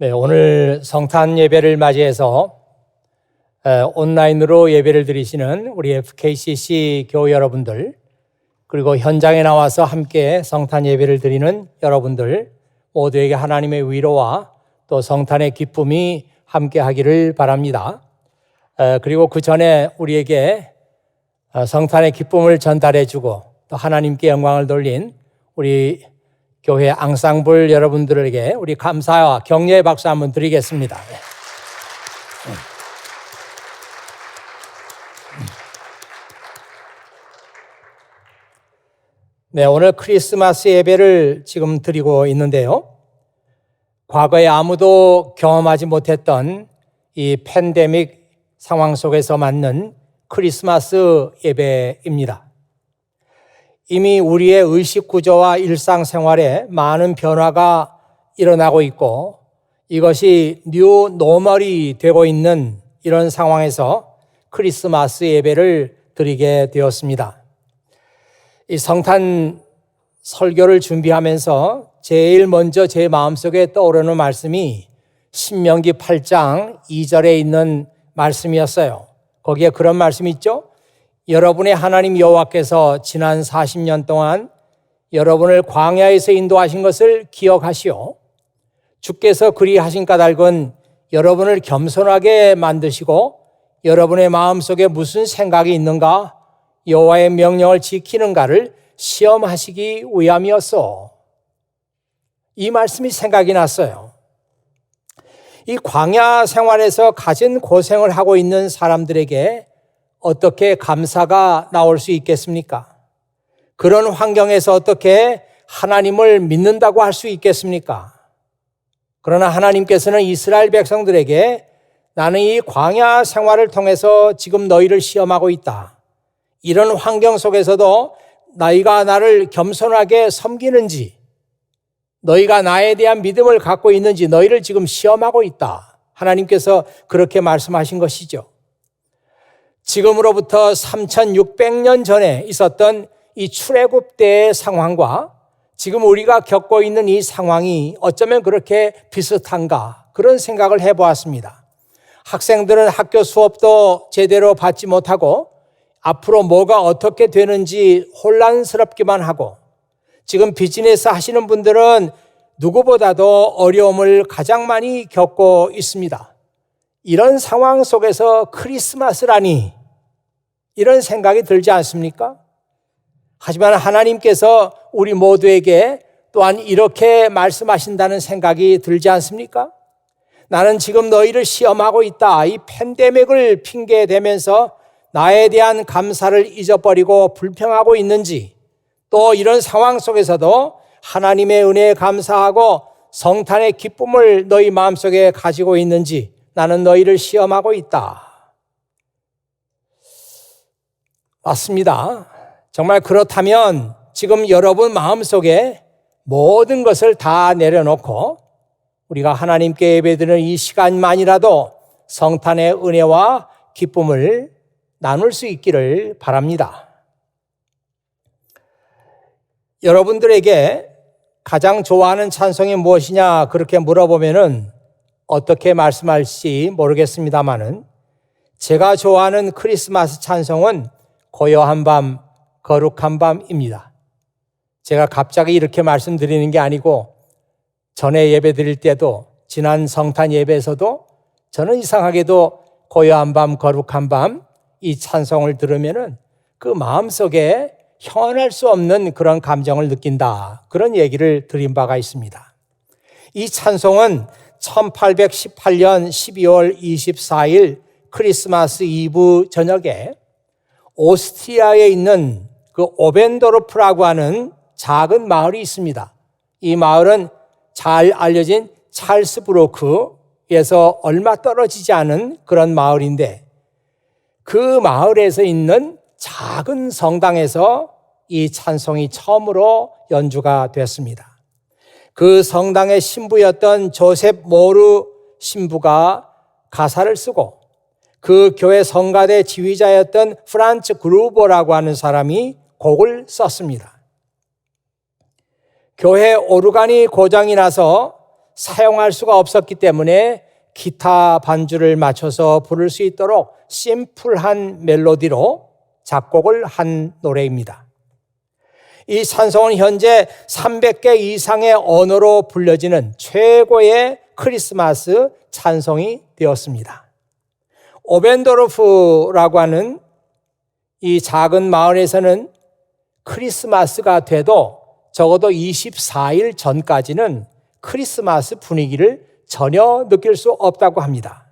네, 오늘 성탄 예배를 맞이해서 온라인으로 예배를 드리시는 우리 FKCC 교우 여러분들, 그리고 현장에 나와서 함께 성탄 예배를 드리는 여러분들 모두에게 하나님의 위로와 또 성탄의 기쁨이 함께 하기를 바랍니다. 그리고 그 전에 우리에게 성탄의 기쁨을 전달해주고 또 하나님께 영광을 돌린 우리 교회 앙상블 여러분들에게 우리 감사와 격려의 박수 한번 드리겠습니다. 네, 오늘 크리스마스 예배를 지금 드리고 있는데요. 과거에 아무도 경험하지 못했던 이 팬데믹 상황 속에서 맞는 크리스마스 예배입니다. 이미 우리의 의식 구조와 일상생활에 많은 변화가 일어나고 있고 이것이 뉴 노멀이 되고 있는 이런 상황에서 크리스마스 예배를 드리게 되었습니다. 이 성탄 설교를 준비하면서 제일 먼저 제 마음속에 떠오르는 말씀이 신명기 8장 2절에 있는 말씀이었어요. 거기에 그런 말씀이 있죠. 여러분의 하나님 여호와께서 지난 40년 동안 여러분을 광야에서 인도하신 것을 기억하시오. 주께서 그리하신 까닭은 여러분을 겸손하게 만드시고 여러분의 마음속에 무슨 생각이 있는가, 여호와의 명령을 지키는가를 시험하시기 위함이었소. 이 말씀이 생각이 났어요. 이 광야 생활에서 가진 고생을 하고 있는 사람들에게 어떻게 감사가 나올 수 있겠습니까? 그런 환경에서 어떻게 하나님을 믿는다고 할 수 있겠습니까? 그러나 하나님께서는 이스라엘 백성들에게 나는 이 광야 생활을 통해서 지금 너희를 시험하고 있다. 이런 환경 속에서도 너희가 나를 겸손하게 섬기는지, 너희가 나에 대한 믿음을 갖고 있는지 너희를 지금 시험하고 있다. 하나님께서 그렇게 말씀하신 것이죠. 지금으로부터 3600년 전에 있었던 이 출애굽 때의 상황과 지금 우리가 겪고 있는 이 상황이 어쩌면 그렇게 비슷한가, 그런 생각을 해보았습니다. 학생들은 학교 수업도 제대로 받지 못하고 앞으로 뭐가 어떻게 되는지 혼란스럽기만 하고, 지금 비즈니스 하시는 분들은 누구보다도 어려움을 가장 많이 겪고 있습니다. 이런 상황 속에서 크리스마스라니, 이런 생각이 들지 않습니까? 하지만 하나님께서 우리 모두에게 또한 이렇게 말씀하신다는 생각이 들지 않습니까? 나는 지금 너희를 시험하고 있다. 이 팬데믹을 핑계대면서 나에 대한 감사를 잊어버리고 불평하고 있는지, 또 이런 상황 속에서도 하나님의 은혜에 감사하고 성탄의 기쁨을 너희 마음속에 가지고 있는지 나는 너희를 시험하고 있다. 맞습니다. 정말 그렇다면 지금 여러분 마음속에 모든 것을 다 내려놓고 우리가 하나님께 예배드리는 이 시간만이라도 성탄의 은혜와 기쁨을 나눌 수 있기를 바랍니다. 여러분들에게 가장 좋아하는 찬송이 무엇이냐 그렇게 물어보면은 어떻게 말씀할지 모르겠습니다만은 제가 좋아하는 크리스마스 찬송은 고요한 밤, 거룩한 밤입니다. 제가 갑자기 이렇게 말씀드리는 게 아니고 전에 예배 드릴 때도, 지난 성탄 예배에서도 저는 이상하게도 고요한 밤, 거룩한 밤 이 찬송을 들으면은 그 마음속에 형언할 수 없는 그런 감정을 느낀다, 그런 얘기를 드린 바가 있습니다. 이 찬송은 1818년 12월 24일 크리스마스 이브 저녁에 오스트리아에 있는 그 오벤도르프라고 하는 작은 마을이 있습니다. 이 마을은 잘 알려진 찰스부르크에서 얼마 떨어지지 않은 그런 마을인데, 그 마을에서 있는 작은 성당에서 이 찬송이 처음으로 연주가 됐습니다. 그 성당의 신부였던 조셉 모르 신부가 가사를 쓰고 그 교회 성가대 지휘자였던 프란츠 그루버라고 하는 사람이 곡을 썼습니다. 교회 오르간이 고장이 나서 사용할 수가 없었기 때문에 기타 반주를 맞춰서 부를 수 있도록 심플한 멜로디로 작곡을 한 노래입니다. 이 찬송은 현재 300개 이상의 언어로 불려지는 최고의 크리스마스 찬송이 되었습니다. 오벤도르프라고 하는 이 작은 마을에서는 크리스마스가 돼도 적어도 24일 전까지는 크리스마스 분위기를 전혀 느낄 수 없다고 합니다.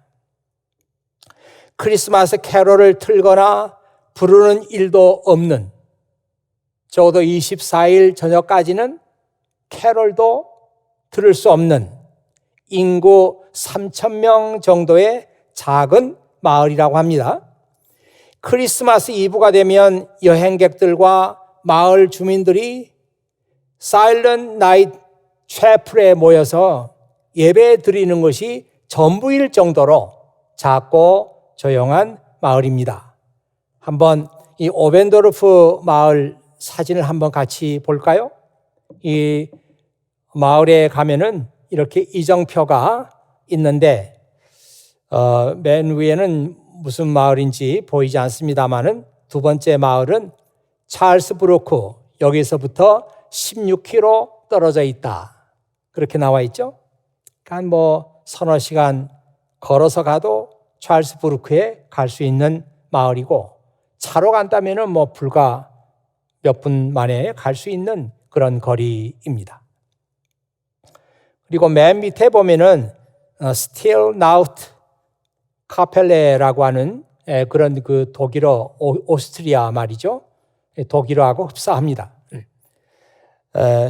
크리스마스 캐롤을 틀거나 부르는 일도 없는, 적어도 24일 저녁까지는 캐롤도 들을 수 없는 인구 3,000명 정도의 작은 마을이라고 합니다. 크리스마스 이브가 되면 여행객들과 마을 주민들이 사일런트 나이트 채플에 모여서 예배 드리는 것이 전부일 정도로 작고 조용한 마을입니다. 한번 이 오벤도르프 마을 사진을 한번 같이 볼까요? 이 마을에 가면은 이렇게 이정표가 있는데 맨 위에는 무슨 마을인지 보이지 않습니다만은 두 번째 마을은 찰스 브루크, 여기서부터 16km 떨어져 있다. 그렇게 나와 있죠. 그러니까 뭐 서너 시간 걸어서 가도 찰스 브루크에 갈 수 있는 마을이고, 차로 간다면은 뭐 불과 몇 분 만에 갈 수 있는 그런 거리입니다. 그리고 맨 밑에 보면은 스틸 나우트 카펠레라고 하는 그런 그 독일어, 오스트리아 말이죠. 독일어하고 흡사합니다.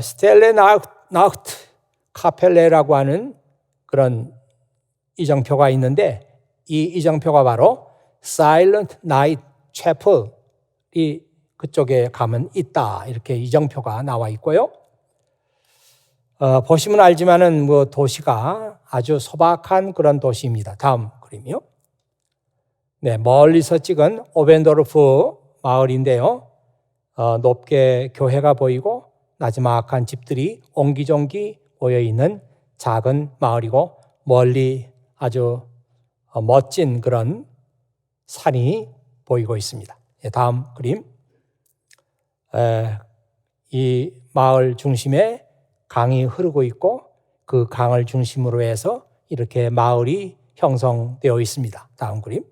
스텔레 나우트 카펠레라고 하는 그런 이정표가 있는데, 이 이정표가 바로 Silent Night Chapel이 그쪽에 가면 있다, 이렇게 이정표가 나와 있고요. 보시면 알지만은 뭐 도시가 아주 소박한 그런 도시입니다. 다음 그림이요. 네, 멀리서 찍은 오벤도르프 마을인데요. 높게 교회가 보이고 나지막한 집들이 옹기종기 모여 있는 작은 마을이고, 멀리 아주 멋진 그런 산이 보이고 있습니다. 다음 그림. 이 마을 중심에 강이 흐르고 있고, 그 강을 중심으로 해서 이렇게 마을이 형성되어 있습니다. 다음 그림.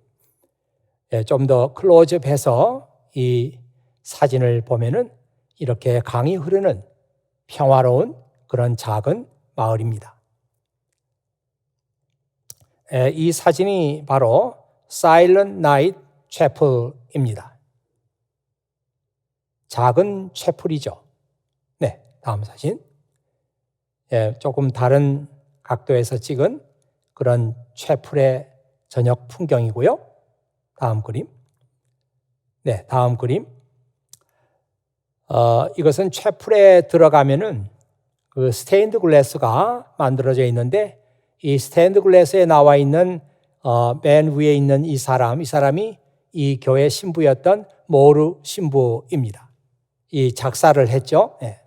좀 더 클로즈업해서 이 사진을 보면은 이렇게 강이 흐르는 평화로운 그런 작은 마을입니다. 이 사진이 바로 Silent Night Chapel입니다. 작은 채플이죠. 네, 다음 사진. 조금 다른 각도에서 찍은 그런 채플의 저녁 풍경이고요. 다음 그림. 네, 다음 그림. 이것은 채플에 들어가면은 그 스테인드 글래스가 만들어져 있는데, 이 스테인드 글래스에 나와 있는 맨 위에 있는 이 사람이 이 교회 신부였던 모르 신부입니다. 이 작사를 했죠. 네.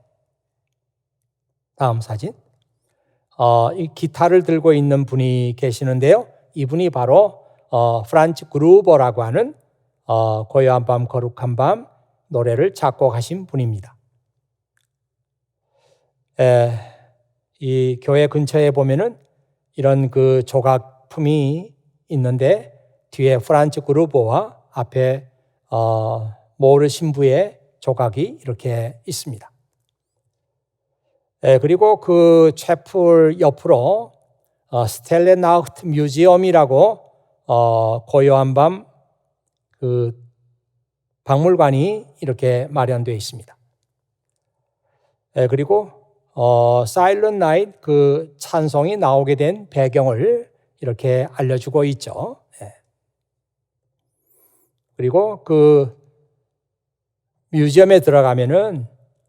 다음 사진. 이 기타를 들고 있는 분이 계시는데요. 이분이 바로 프란츠 그루버라고 하는 고요한 밤 거룩한 밤 노래를 작곡하신 분입니다. 이 교회 근처에 보면은 이런 그 조각품이 있는데, 뒤에 프란츠 그루버와 앞에 모르 신부의 조각이 이렇게 있습니다. 그리고 그 채플 옆으로 스텔레 나우트 뮤지엄이라고 고요한 밤 그 박물관이 이렇게 마련되어 있습니다. 그리고 사일런트 나이트 그 찬송이 나오게 된 배경을 이렇게 알려주고 있죠. 그리고 그 뮤지엄에 들어가면은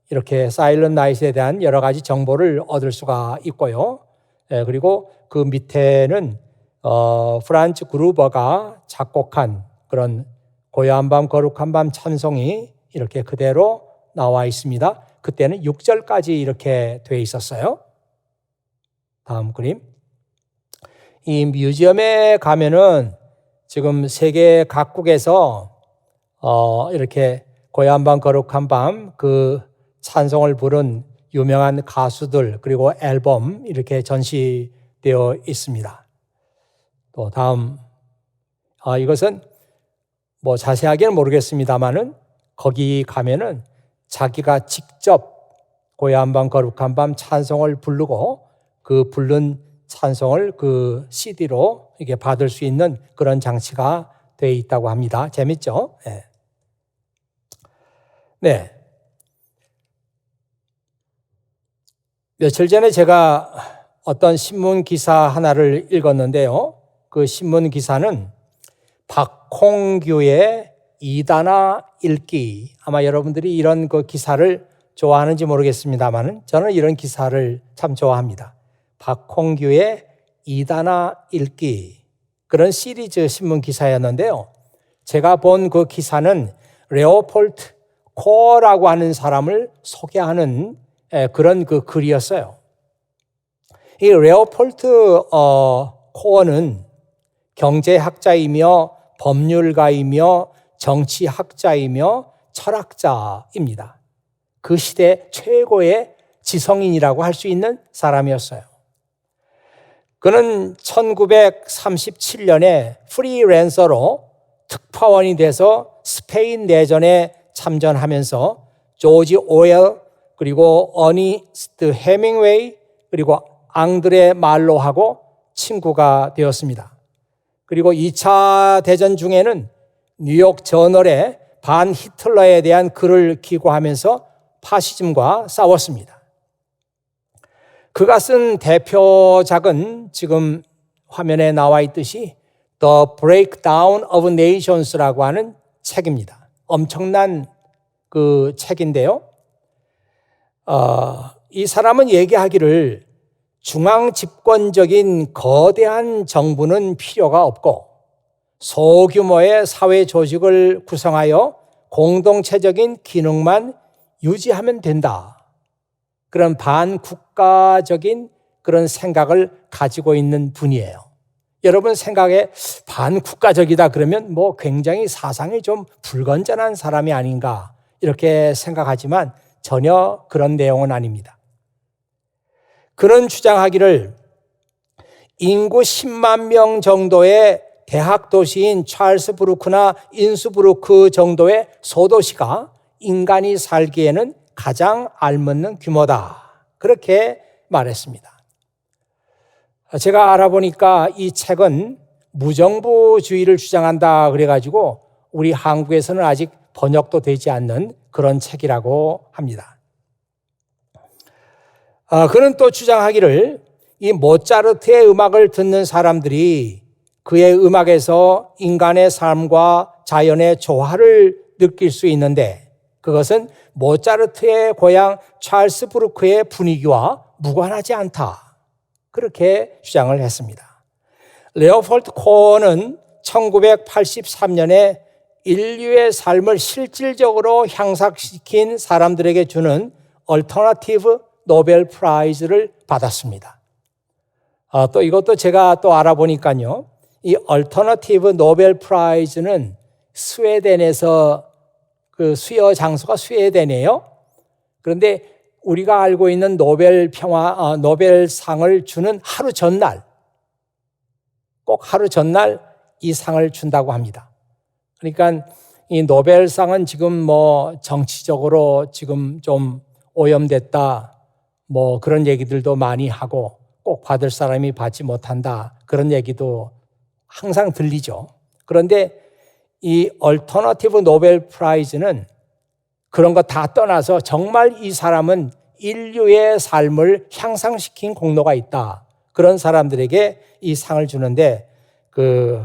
이렇게 사일런트 나이트에 대한 여러 가지 정보를 얻을 수가 있고요. 그리고 그 밑에는 프란츠 그루버가 작곡한 그런 고요한 밤 거룩한 밤 찬송이 이렇게 그대로 나와 있습니다. 그때는 6절까지 이렇게 돼 있었어요. 다음 그림. 이 뮤지엄에 가면은 지금 세계 각국에서 이렇게 고요한 밤 거룩한 밤 그 찬송을 부른 유명한 가수들 그리고 앨범 이렇게 전시되어 있습니다. 또 다음 이것은 뭐 자세하게는 모르겠습니다만은 거기 가면은 자기가 직접 고요한 밤 거룩한 밤 찬송을 부르고 그 부른 찬송을 그 CD로 이게 받을 수 있는 그런 장치가 되어 있다고 합니다. 재밌죠? 네. 네. 며칠 전에 제가 어떤 신문 기사 하나를 읽었는데요. 그 신문 기사는 박홍규의 이단아 읽기. 아마 여러분들이 이런 그 기사를 좋아하는지 모르겠습니다만 저는 이런 기사를 참 좋아합니다. 박홍규의 이단아 읽기. 그런 시리즈 신문 기사였는데요. 제가 본 그 기사는 레오폴트 코어라고 하는 사람을 소개하는 그런 그 글이었어요. 이 레오폴트 코어는 경제학자이며 법률가이며 정치학자이며 철학자입니다. 그 시대 최고의 지성인이라고 할 수 있는 사람이었어요. 그는 1937년에 프리랜서로 특파원이 돼서 스페인 내전에 참전하면서 조지 오웰 그리고 어니스트 해밍웨이 그리고 앙드레 말로하고 친구가 되었습니다. 그리고 2차 대전 중에는 뉴욕 저널에 반 히틀러에 대한 글을 기고하면서 파시즘과 싸웠습니다. 그가 쓴 대표작은 지금 화면에 나와 있듯이 The Breakdown of Nations라고 하는 책입니다. 엄청난 그 책인데요. 이 사람은 얘기하기를 중앙 집권적인 거대한 정부는 필요가 없고 소규모의 사회 조직을 구성하여 공동체적인 기능만 유지하면 된다. 그런 반국가적인 그런 생각을 가지고 있는 분이에요. 여러분 생각에 반국가적이다 그러면 뭐 굉장히 사상이 좀 불건전한 사람이 아닌가 이렇게 생각하지만 전혀 그런 내용은 아닙니다. 그는 주장하기를 인구 10만 명 정도의 대학 도시인 찰스부르크나 인스부르크 정도의 소도시가 인간이 살기에는 가장 알맞는 규모다. 그렇게 말했습니다. 제가 알아보니까 이 책은 무정부주의를 주장한다 그래가지고 우리 한국에서는 아직 번역도 되지 않는 그런 책이라고 합니다. 그는 또 주장하기를 이 모차르트의 음악을 듣는 사람들이 그의 음악에서 인간의 삶과 자연의 조화를 느낄 수 있는데 그것은 모차르트의 고향 찰스부르크의 분위기와 무관하지 않다. 그렇게 주장을 했습니다. 레오폴트 코어는 1983년에 인류의 삶을 실질적으로 향상시킨 사람들에게 주는 얼터너티브 노벨 프라이즈를 받았습니다. 또 이것도 제가 또 알아보니까요. 이 얼터너티브 노벨 프라이즈는 스웨덴에서 그 수여 장소가 스웨덴이에요. 그런데 우리가 알고 있는 노벨상을 주는 하루 전날, 꼭 하루 전날 이 상을 준다고 합니다. 그러니까 이 노벨상은 지금 뭐 정치적으로 지금 좀 오염됐다, 뭐 그런 얘기들도 많이 하고 꼭 받을 사람이 받지 못한다 그런 얘기도 항상 들리죠. 그런데 이 얼터너티브 노벨 프라이즈는 그런 거 다 떠나서 정말 이 사람은 인류의 삶을 향상시킨 공로가 있다. 그런 사람들에게 이 상을 주는데 그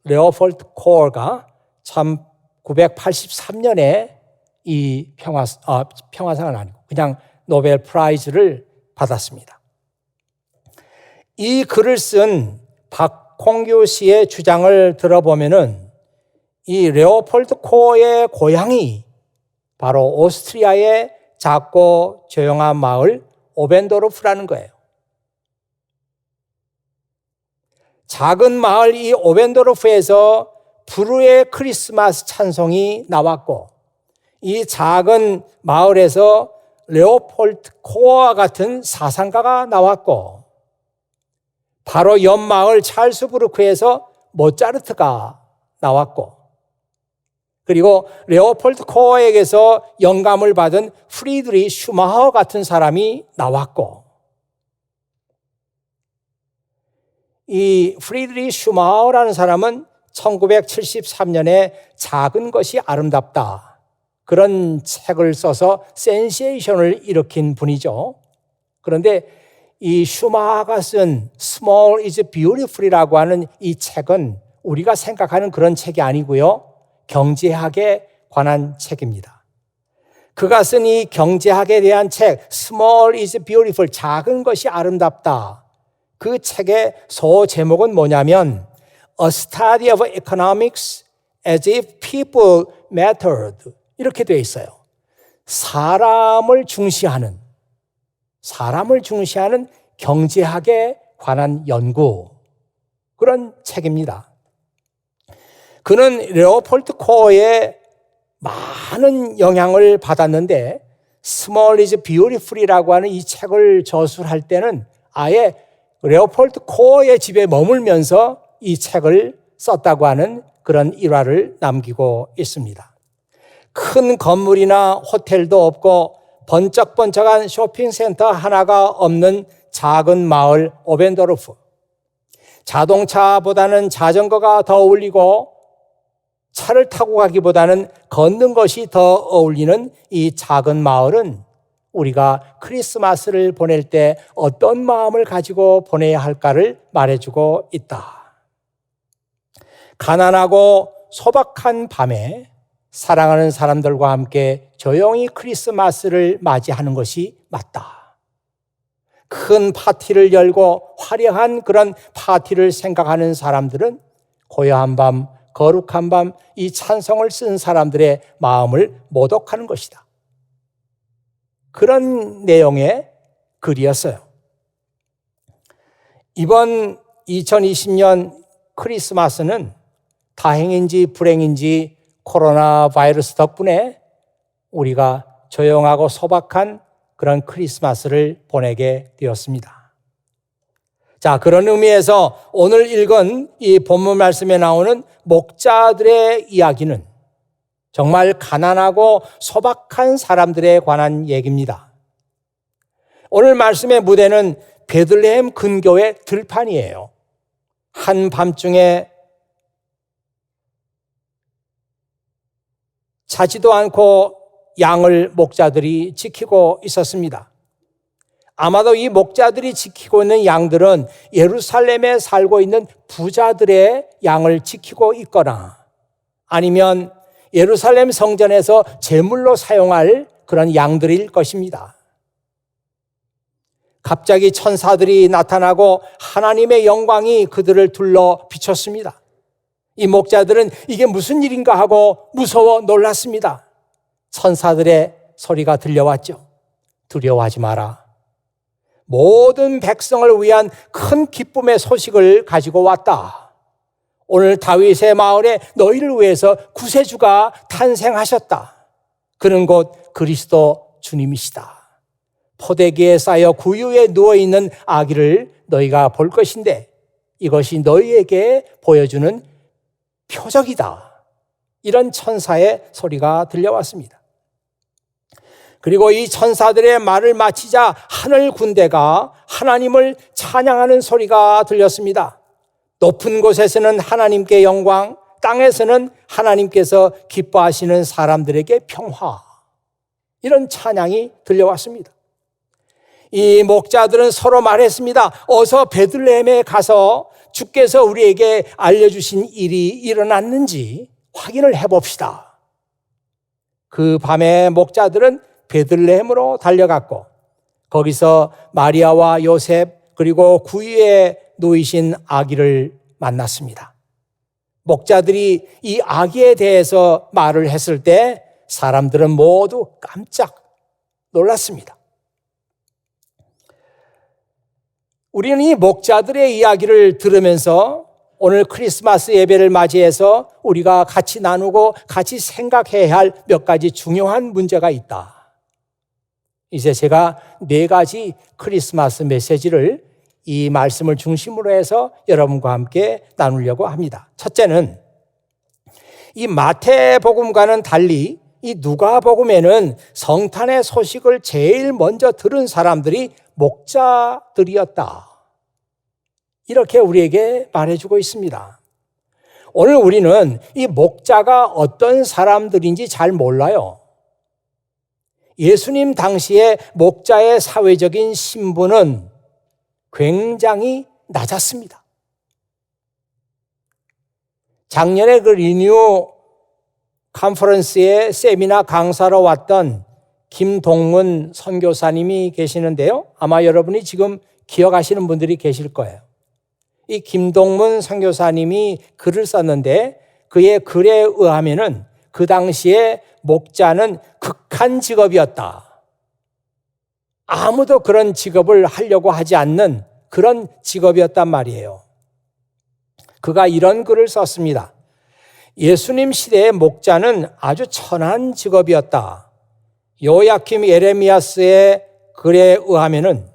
레오폴트 코어가 1983년에 이 평화상은 아니고 그냥 노벨 프라이즈를 받았습니다. 이 글을 쓴 박홍규 씨의 주장을 들어보면은 이 레오폴트 코어의 고향이 바로 오스트리아의 작고 조용한 마을 오벤도르프라는 거예요. 작은 마을 이 오벤도르프에서 불후의 크리스마스 찬송이 나왔고, 이 작은 마을에서 레오폴드 코어와 같은 사상가가 나왔고, 바로 옆 마을 찰스부르크에서 모차르트가 나왔고, 그리고 레오폴드 코어에게서 영감을 받은 프리드리히 슈마허 같은 사람이 나왔고, 이 프리드리히 슈마허라는 사람은 1973년에 작은 것이 아름답다, 그런 책을 써서 센세이션을 일으킨 분이죠. 그런데 이 슈마허가 쓴 Small is Beautiful이라고 하는 이 책은 우리가 생각하는 그런 책이 아니고요, 경제학에 관한 책입니다. 그가 쓴 이 경제학에 대한 책 Small is Beautiful, 작은 것이 아름답다, 그 책의 소제목은 뭐냐면 A Study of Economics as if People Mattered, 이렇게 되어 있어요. 사람을 중시하는 경제학에 관한 연구, 그런 책입니다. 그는 레오폴드 코어의 많은 영향을 받았는데 Small is Beautiful이라고 하는 이 책을 저술할 때는 아예 레오폴드 코어의 집에 머물면서 이 책을 썼다고 하는 그런 일화를 남기고 있습니다. 큰 건물이나 호텔도 없고 번쩍번쩍한 쇼핑센터 하나가 없는 작은 마을 오벤도르프. 자동차보다는 자전거가 더 어울리고 차를 타고 가기보다는 걷는 것이 더 어울리는 이 작은 마을은 우리가 크리스마스를 보낼 때 어떤 마음을 가지고 보내야 할까를 말해주고 있다. 가난하고 소박한 밤에 사랑하는 사람들과 함께 조용히 크리스마스를 맞이하는 것이 맞다. 큰 파티를 열고 화려한 그런 파티를 생각하는 사람들은 고요한 밤, 거룩한 밤, 이 찬송을 쓴 사람들의 마음을 모독하는 것이다. 그런 내용의 글이었어요. 이번 2020년 크리스마스는 다행인지 불행인지 코로나 바이러스 덕분에 우리가 조용하고 소박한 그런 크리스마스를 보내게 되었습니다. 자, 그런 의미에서 오늘 읽은 이 본문 말씀에 나오는 목자들의 이야기는 정말 가난하고 소박한 사람들에 관한 얘기입니다. 오늘 말씀의 무대는 베들레헴 근교의 들판이에요. 한밤중에 자지도 않고 양을 목자들이 지키고 있었습니다. 아마도 이 목자들이 지키고 있는 양들은 예루살렘에 살고 있는 부자들의 양을 지키고 있거나 아니면 예루살렘 성전에서 제물로 사용할 그런 양들일 것입니다. 갑자기 천사들이 나타나고 하나님의 영광이 그들을 둘러 비쳤습니다. 이 목자들은 이게 무슨 일인가 하고 무서워 놀랐습니다. 천사들의 소리가 들려왔죠. 두려워하지 마라. 모든 백성을 위한 큰 기쁨의 소식을 가지고 왔다. 오늘 다윗의 마을에 너희를 위해서 구세주가 탄생하셨다. 그는 곧 그리스도 주님이시다. 포대기에 쌓여 구유에 누워있는 아기를 너희가 볼 것인데 이것이 너희에게 보여주는 표적이다. 이런 천사의 소리가 들려왔습니다. 그리고 이 천사들의 말을 마치자 하늘 군대가 하나님을 찬양하는 소리가 들렸습니다. 높은 곳에서는 하나님께 영광, 땅에서는 하나님께서 기뻐하시는 사람들에게 평화. 이런 찬양이 들려왔습니다. 이 목자들은 서로 말했습니다. 어서 베들레헴에 가서 주께서 우리에게 알려주신 일이 일어났는지 확인을 해봅시다. 그 밤에 목자들은 베들레헴으로 달려갔고 거기서 마리아와 요셉 그리고 구유에 놓이신 아기를 만났습니다. 목자들이 이 아기에 대해서 말을 했을 때 사람들은 모두 깜짝 놀랐습니다. 우리는 이 목자들의 이야기를 들으면서 오늘 크리스마스 예배를 맞이해서 우리가 같이 나누고 같이 생각해야 할 몇 가지 중요한 문제가 있다. 이제 제가 4가지 크리스마스 메시지를 이 말씀을 중심으로 해서 여러분과 함께 나누려고 합니다. 첫째는 이 마태복음과는 달리 이 누가복음에는 성탄의 소식을 제일 먼저 들은 사람들이 목자들이었다. 이렇게 우리에게 말해주고 있습니다. 오늘 우리는 이 목자가 어떤 사람들인지 잘 몰라요. 예수님 당시에 목자의 사회적인 신분은 굉장히 낮았습니다. 작년에 그 리뉴 컨퍼런스에 세미나 강사로 왔던 김동문 선교사님이 계시는데요. 아마 여러분이 지금 기억하시는 분들이 계실 거예요. 이 김동문 선교사님이 글을 썼는데 그의 글에 의하면은 그 당시에 목자는 극한 직업이었다. 아무도 그런 직업을 하려고 하지 않는 그런 직업이었단 말이에요. 그가 이런 글을 썼습니다. 예수님 시대의 목자는 아주 천한 직업이었다. 요야킴 예레미야스의 글에 의하면은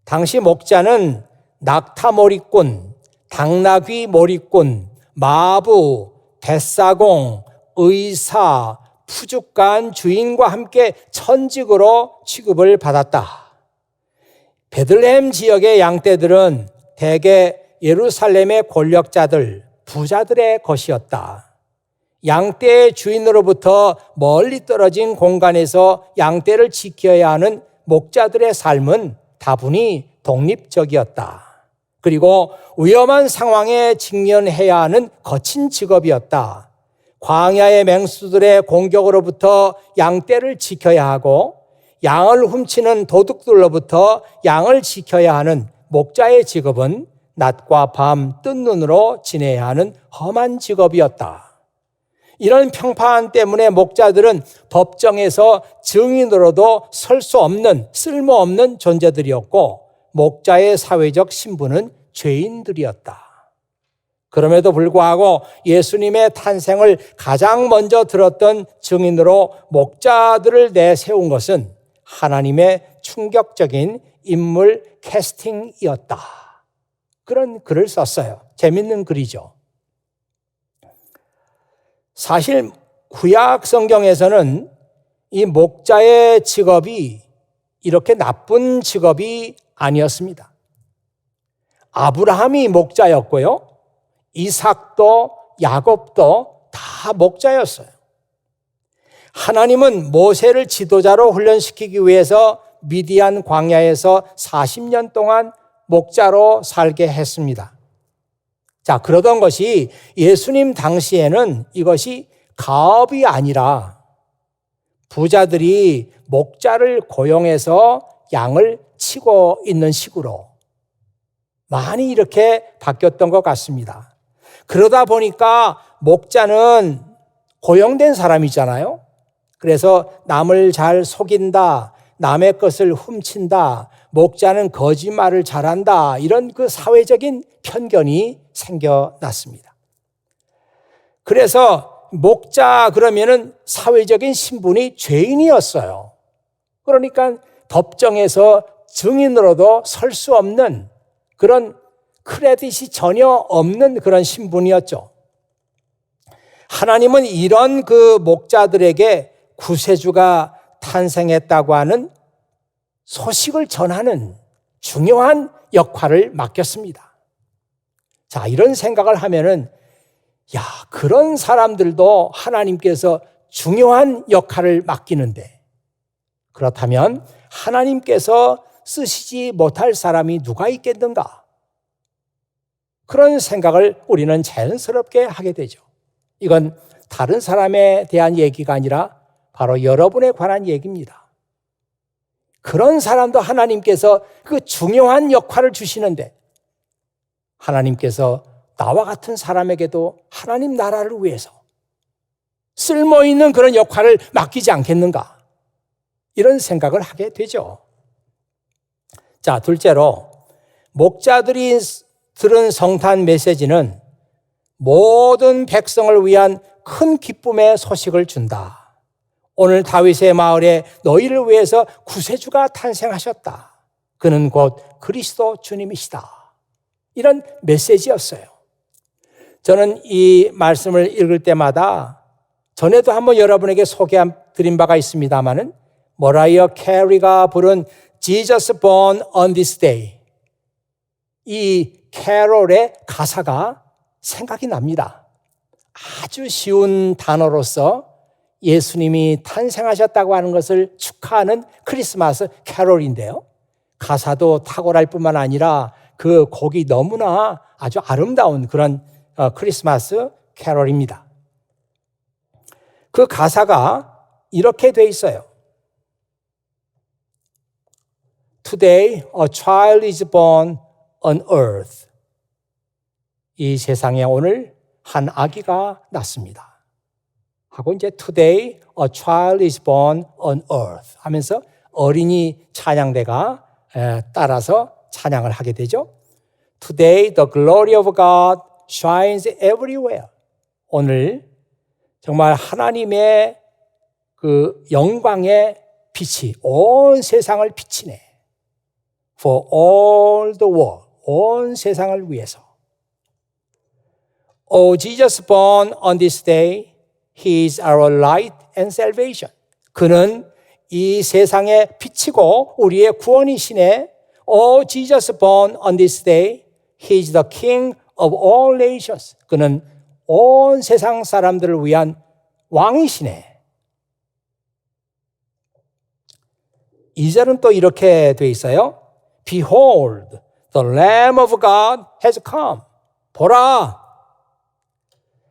당시 목자는 낙타머리꾼, 당나귀 머리꾼, 마부, 뱃사공, 의사, 푸죽간 주인과 함께 천직으로 취급을 받았다. 베들레헴 지역의 양떼들은 대개 예루살렘의 권력자들, 부자들의 것이었다. 양떼의 주인으로부터 멀리 떨어진 공간에서 양떼를 지켜야 하는 목자들의 삶은 다분히 독립적이었다. 그리고 위험한 상황에 직면해야 하는 거친 직업이었다. 광야의 맹수들의 공격으로부터 양떼를 지켜야 하고 양을 훔치는 도둑들로부터 양을 지켜야 하는 목자의 직업은 낮과 밤 뜬 눈으로 지내야 하는 험한 직업이었다. 이런 평판 때문에 목자들은 법정에서 증인으로도 설 수 없는 쓸모없는 존재들이었고 목자의 사회적 신분은 죄인들이었다. 그럼에도 불구하고 예수님의 탄생을 가장 먼저 들었던 증인으로 목자들을 내세운 것은 하나님의 충격적인 인물 캐스팅이었다. 그런 글을 썼어요. 재밌는 글이죠. 사실 구약 성경에서는 이 목자의 직업이 이렇게 나쁜 직업이 아니었습니다. 아브라함이 목자였고요. 이삭도 야곱도 다 목자였어요. 하나님은 모세를 지도자로 훈련시키기 위해서 미디안 광야에서 40년 동안 목자로 살게 했습니다. 자, 그러던 것이 예수님 당시에는 이것이 가업이 아니라 부자들이 목자를 고용해서 양을 치고 있는 식으로 많이 이렇게 바뀌었던 것 같습니다. 그러다 보니까 목자는 고용된 사람이잖아요. 그래서 남을 잘 속인다, 남의 것을 훔친다, 목자는 거짓말을 잘한다, 이런 그 사회적인 편견이 생겨났습니다. 그래서 목자 그러면은 사회적인 신분이 죄인이었어요. 그러니까 법정에서 증인으로도 설 수 없는 그런 크레딧이 전혀 없는 그런 신분이었죠. 하나님은 이런 그 목자들에게 구세주가 탄생했다고 하는 소식을 전하는 중요한 역할을 맡겼습니다. 자, 이런 생각을 하면은 그런 사람들도 하나님께서 중요한 역할을 맡기는데 그렇다면 하나님께서 쓰시지 못할 사람이 누가 있겠는가? 그런 생각을 우리는 자연스럽게 하게 되죠. 이건 다른 사람에 대한 얘기가 아니라 바로 여러분에 관한 얘기입니다. 그런 사람도 하나님께서 그 중요한 역할을 주시는데 하나님께서 나와 같은 사람에게도 하나님 나라를 위해서 쓸모있는 그런 역할을 맡기지 않겠는가? 이런 생각을 하게 되죠. 자, 둘째로 목자들이 들은 성탄 메시지는 모든 백성을 위한 큰 기쁨의 소식을 준다. 오늘 다윗의 마을에 너희를 위해서 구세주가 탄생하셨다. 그는 곧 그리스도 주님이시다. 이런 메시지였어요. 저는 이 말씀을 읽을 때마다 전에도 한번 여러분에게 소개드린 바가 있습니다마는 머라이어 캐리가 부른 Jesus Born on This Day, 이 캐롤의 가사가 생각이 납니다. 아주 쉬운 단어로서 예수님이 탄생하셨다고 하는 것을 축하하는 크리스마스 캐롤인데요. 가사도 탁월할 뿐만 아니라 그 곡이 너무나 아주 아름다운 그런 크리스마스 캐롤입니다. 그 가사가 이렇게 돼 있어요. Today a child is born on earth. 이 세상에 오늘 한 아기가 났습니다. 하고 이제 Today a child is born on earth 하면서 어린이 찬양대가 따라서 찬양을 하게 되죠. Today the glory of God shines everywhere. 오늘 정말 하나님의 그 영광의 빛이 온 세상을 비치네. For all the world, 온 세상을 위해서. Oh, Jesus born on this day, He is our light and salvation. 그는 이 세상에 비치고 우리의 구원이시네. Oh, Jesus born on this day, He is the King of all nations. 그는 온 세상 사람들을 위한 왕이시네. 2절은 또 이렇게 돼 있어요. Behold, the Lamb of God has come. 보라,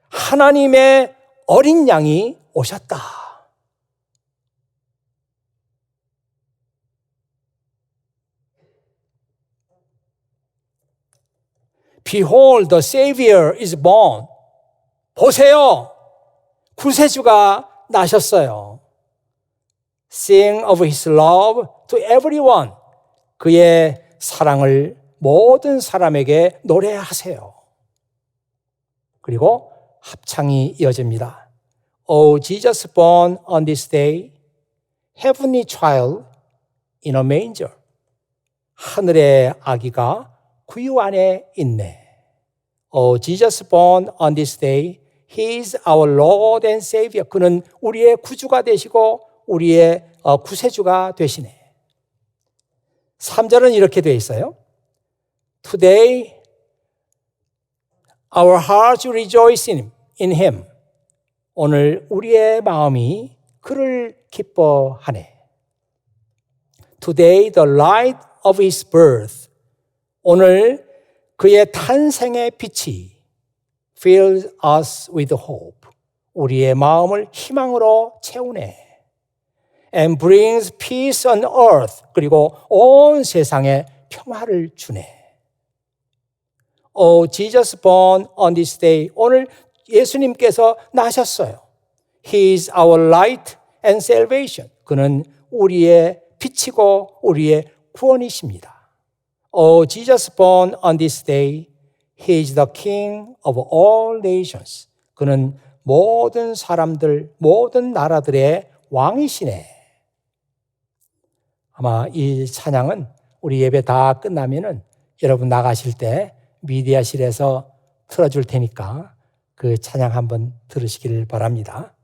하나님의 어린 양이 오셨다. Behold, the Savior is born. 보세요, 구세주가 나셨어요. Sing of His love to everyone. 그의 사랑을 모든 사람에게 노래하세요. 그리고 합창이 이어집니다. Oh, Jesus born on this day, heavenly child in a manger. 하늘의 아기가 구유 안에 있네. Oh, Jesus born on this day, He is our Lord and Savior. 그는 우리의 구주가 되시고 우리의 구세주가 되시네. 3절은 이렇게 되어 있어요. Today, our hearts rejoice in Him. 오늘 우리의 마음이 그를 기뻐하네. Today, the light of His birth. 오늘 그의 탄생의 빛이 fills us with hope. 우리의 마음을 희망으로 채우네. And brings peace on earth. 그리고 온 세상에 평화를 주네. Oh, Jesus born on this day. 오늘 예수님께서 나셨어요. He is our light and salvation. 그는 우리의 빛이고 우리의 구원이십니다. Oh, Jesus born on this day. He is the King of all nations. 그는 모든 사람들, 모든 나라들의 왕이시네. 아마 이 찬양은 우리 예배 다 끝나면은 여러분 나가실 때 미디어실에서 틀어줄 테니까 그 찬양 한번 들으시길 바랍니다.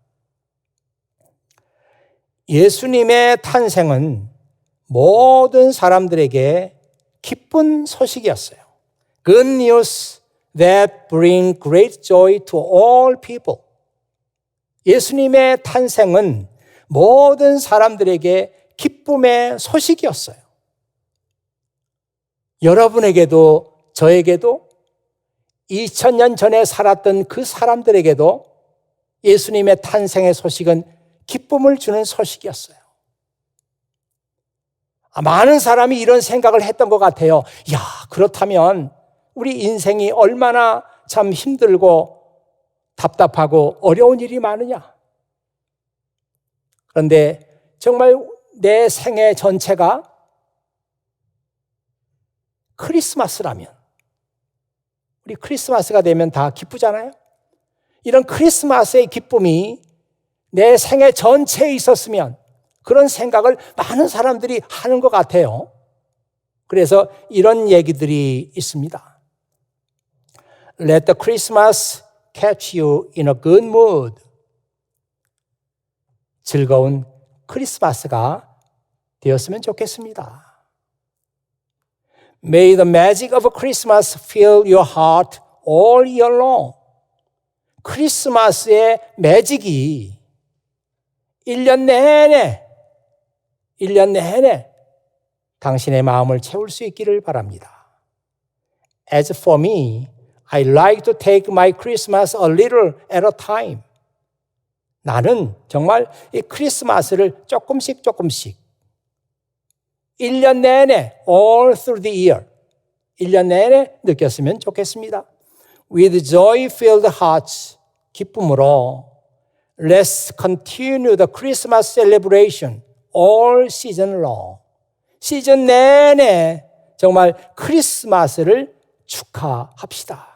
예수님의 탄생은 모든 사람들에게 기쁜 소식이었어요. Good news that bring great joy to all people. 예수님의 탄생은 모든 사람들에게 기쁨의 소식이었어요. 여러분에게도 저에게도 2000년 전에 살았던 그 사람들에게도 예수님의 탄생의 소식은 기쁨을 주는 소식이었어요. 많은 사람이 이런 생각을 했던 것 같아요. 야, 그렇다면 우리 인생이 얼마나 참 힘들고 답답하고 어려운 일이 많으냐. 그런데 정말 내 생애 전체가 크리스마스라면, 우리 크리스마스가 되면 다 기쁘잖아요. 이런 크리스마스의 기쁨이 내 생애 전체에 있었으면, 그런 생각을 많은 사람들이 하는 것 같아요. 그래서 이런 얘기들이 있습니다. Let the Christmas catch you in a good mood. 즐거운 크리스마스가 되었으면 좋겠습니다. May the magic of Christmas fill your heart all year long. 크리스마스의 매직이 1년 내내 당신의 마음을 채울 수 있기를 바랍니다. As for me, I like to take my Christmas a little at a time. 나는 정말 이 크리스마스를 조금씩 1년 내내, all through the year, 1년 내내 느꼈으면 좋겠습니다. With joy-filled hearts, 기쁨으로 let's continue the Christmas celebration all season long. 시즌 내내 정말 크리스마스를 축하합시다.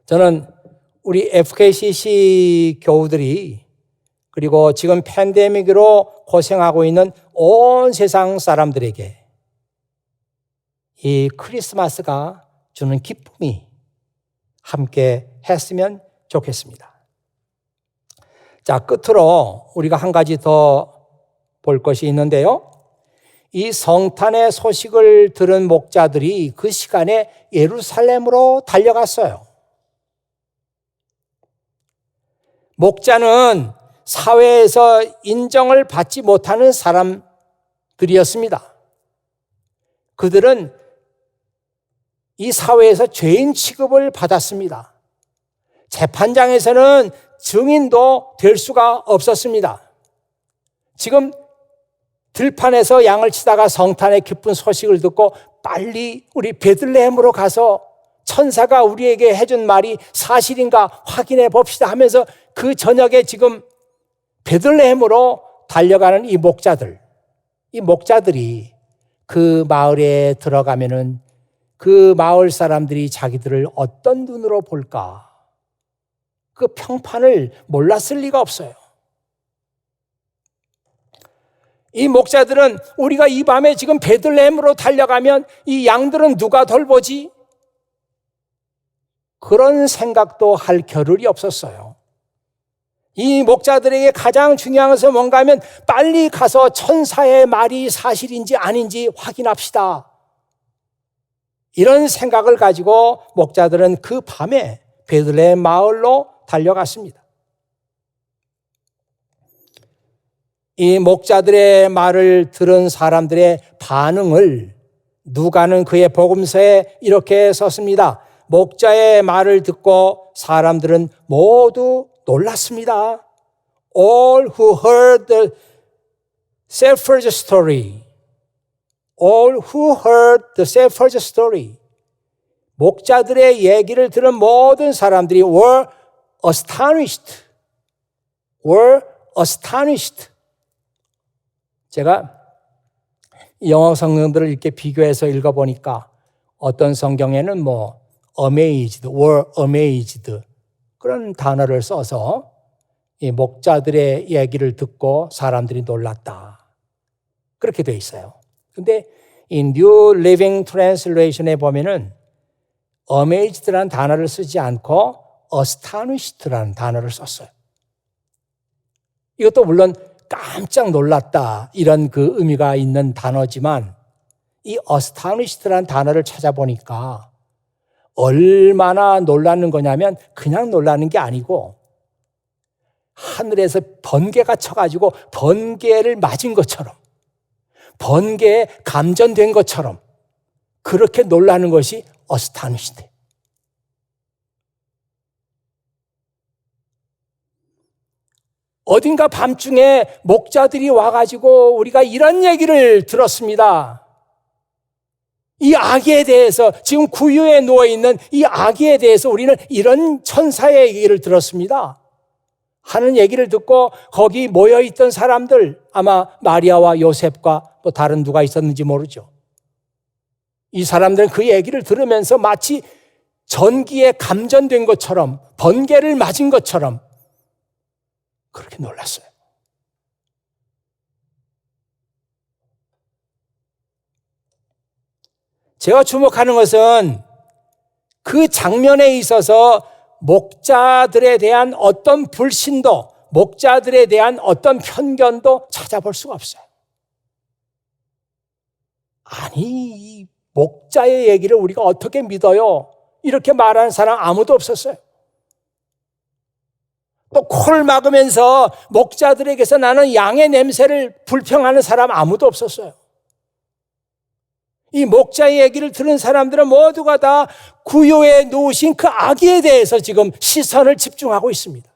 저는 우리 FKCC 교우들이, 그리고 지금 팬데믹으로 고생하고 있는 온 세상 사람들에게 이 크리스마스가 주는 기쁨이 함께 했으면 좋겠습니다. 자, 끝으로 우리가 한 가지 더 볼 것이 있는데요. 이 성탄의 소식을 들은 목자들이 그 시간에 예루살렘으로 달려갔어요. 목자는 사회에서 인정을 받지 못하는 사람들이었습니다. 그들은 이 사회에서 죄인 취급을 받았습니다. 재판장에서는 증인도 될 수가 없었습니다. 지금 들판에서 양을 치다가 성탄의 기쁜 소식을 듣고 빨리 우리 베들레헴으로 가서 천사가 우리에게 해준 말이 사실인가 확인해 봅시다 하면서 그 저녁에 지금 베들레헴으로 달려가는 이 목자들이 그 마을에 들어가면은 그 마을 사람들이 자기들을 어떤 눈으로 볼까? 그 평판을 몰랐을 리가 없어요. 이 목자들은 우리가 이 밤에 지금 베들레헴으로 달려가면 이 양들은 누가 돌보지? 그런 생각도 할 겨를이 없었어요. 이 목자들에게 가장 중요한 것은 뭔가 하면 빨리 가서 천사의 말이 사실인지 아닌지 확인합시다. 이런 생각을 가지고 목자들은 그 밤에 베들레헴 마을로 달려갔습니다. 이 목자들의 말을 들은 사람들의 반응을 누가는 그의 복음서에 이렇게 썼습니다. 목자의 말을 듣고 사람들은 모두 놀랐습니다. All who heard the shepherd's story. All who heard the shepherd's story. 목자들의 얘기를 들은 모든 사람들이 were astonished. were astonished. 제가 영어 성경들을 이렇게 비교해서 읽어보니까 어떤 성경에는 amazed, were amazed 그런 단어를 써서 이 목자들의 얘기를 듣고 사람들이 놀랐다. 그렇게 돼 있어요. 근데 이 New Living Translation에 보면은 amazed라는 단어를 쓰지 않고 astonished라는 단어를 썼어요. 이것도 물론 깜짝 놀랐다 이런 그 의미가 있는 단어지만 이 astonished라는 단어를 찾아보니까 얼마나 놀라는 거냐면 그냥 놀라는 게 아니고 하늘에서 번개가 쳐가지고 번개를 맞은 것처럼 번개에 감전된 것처럼 그렇게 놀라는 것이 astonished. 어딘가 밤중에 목자들이 와가지고 우리가 이런 얘기를 들었습니다. 이 아기에 대해서 지금 구유에 누워있는 이 아기에 대해서 우리는 이런 천사의 얘기를 들었습니다. 하는 얘기를 듣고 거기 모여있던 사람들 아마 마리아와 요셉과 또 다른 누가 있었는지 모르죠. 이 사람들은 그 얘기를 들으면서 마치 전기에 감전된 것처럼, 번개를 맞은 것처럼 그렇게 놀랐어요. 제가 주목하는 것은 그 장면에 있어서 목자들에 대한 어떤 불신도, 목자들에 대한 어떤 편견도 찾아볼 수가 없어요. 아니, 이 목자의 얘기를 우리가 어떻게 믿어요? 이렇게 말하는 사람 아무도 없었어요. 또 코를 막으면서 목자들에게서 나는 양의 냄새를 불평하는 사람 아무도 없었어요. 이 목자의 얘기를 들은 사람들은 모두가 다 구유에 놓으신 그 아기에 대해서 지금 시선을 집중하고 있습니다.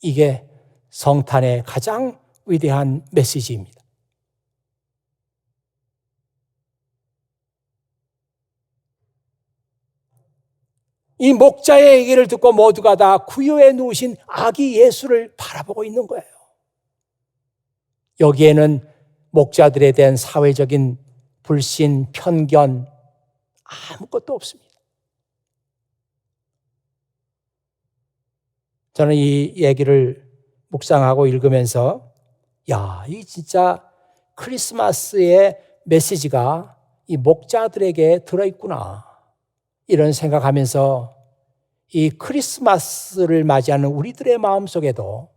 이게 성탄의 가장 위대한 메시지입니다. 이 목자의 얘기를 듣고 모두가 다 구유에 누우신 아기 예수를 바라보고 있는 거예요. 여기에는 목자들에 대한 사회적인 불신, 편견 아무것도 없습니다. 저는 이 얘기를 묵상하고 읽으면서 이 진짜 크리스마스의 메시지가 이 목자들에게 들어있구나 이런 생각하면서 이 크리스마스를 맞이하는 우리들의 마음속에도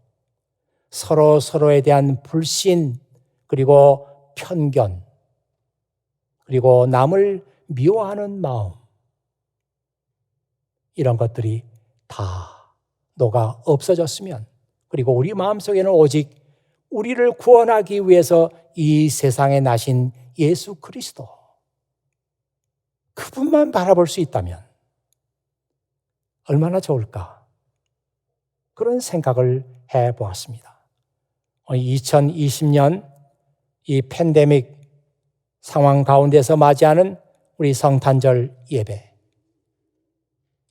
서로에 대한 불신 그리고 편견 그리고 남을 미워하는 마음 이런 것들이 다 녹아 없어졌으면 그리고 우리 마음속에는 오직 우리를 구원하기 위해서 이 세상에 나신 예수 그리스도 그분만 바라볼 수 있다면 얼마나 좋을까 그런 생각을 해보았습니다. 2020년 이 팬데믹 상황 가운데서 맞이하는 우리 성탄절 예배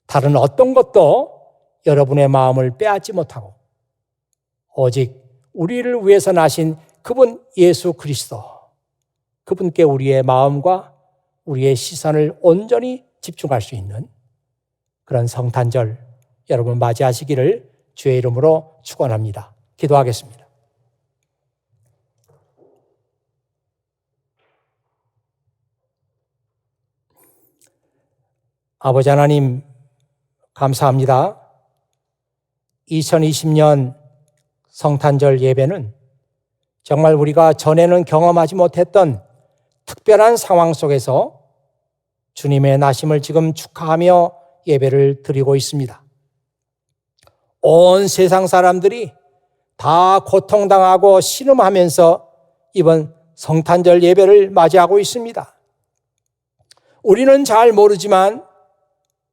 다른 어떤 것도 여러분의 마음을 빼앗지 못하고 오직 우리를 위해서 나신 그분 예수 그리스도 그분께 우리의 마음과 우리의 시선을 온전히 집중할 수 있는 그런 성탄절 여러분 맞이하시기를 주의 이름으로 축원합니다. 기도하겠습니다. 아버지 하나님 감사합니다. 2020년 성탄절 예배는 정말 우리가 전에는 경험하지 못했던 특별한 상황 속에서 주님의 나심을 지금 축하하며 예배를 드리고 있습니다. 온 세상 사람들이 다 고통당하고 신음하면서 이번 성탄절 예배를 맞이하고 있습니다. 우리는 잘 모르지만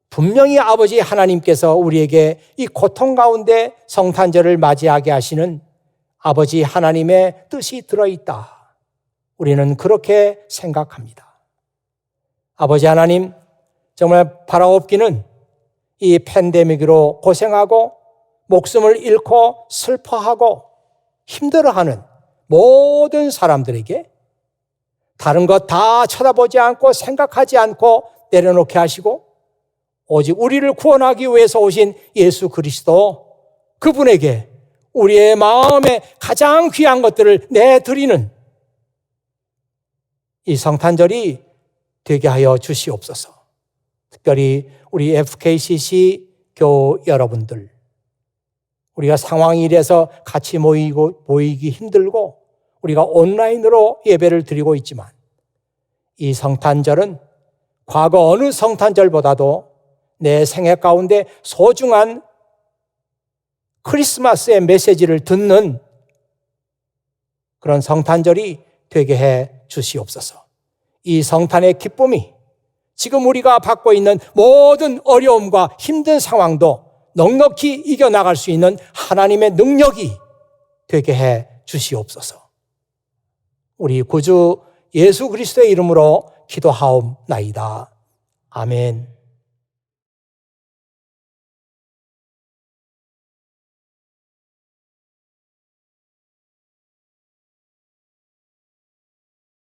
분명히 아버지 하나님께서 우리에게 이 고통 가운데 성탄절을 맞이하게 하시는 아버지 하나님의 뜻이 들어있다. 우리는 그렇게 생각합니다. 아버지 하나님, 정말 바라옵기는 이 팬데믹으로 고생하고 목숨을 잃고 슬퍼하고 힘들어하는 모든 사람들에게 다른 것 다 쳐다보지 않고 생각하지 않고 내려놓게 하시고 오직 우리를 구원하기 위해서 오신 예수 그리스도 그분에게 우리의 마음에 가장 귀한 것들을 내드리는 이 성탄절이 되게 하여 주시옵소서. 특별히 우리 FKCC 교우 여러분들 우리가 상황이 이래서 같이 모이기 힘들고 우리가 온라인으로 예배를 드리고 있지만 이 성탄절은 과거 어느 성탄절보다도 내 생애 가운데 소중한 크리스마스의 메시지를 듣는 그런 성탄절이 되게 해 주시옵소서. 이 성탄의 기쁨이 지금 우리가 받고 있는 모든 어려움과 힘든 상황도 넉넉히 이겨나갈 수 있는 하나님의 능력이 되게 해 주시옵소서. 우리 구주 예수 그리스도의 이름으로 기도하옵나이다. 아멘.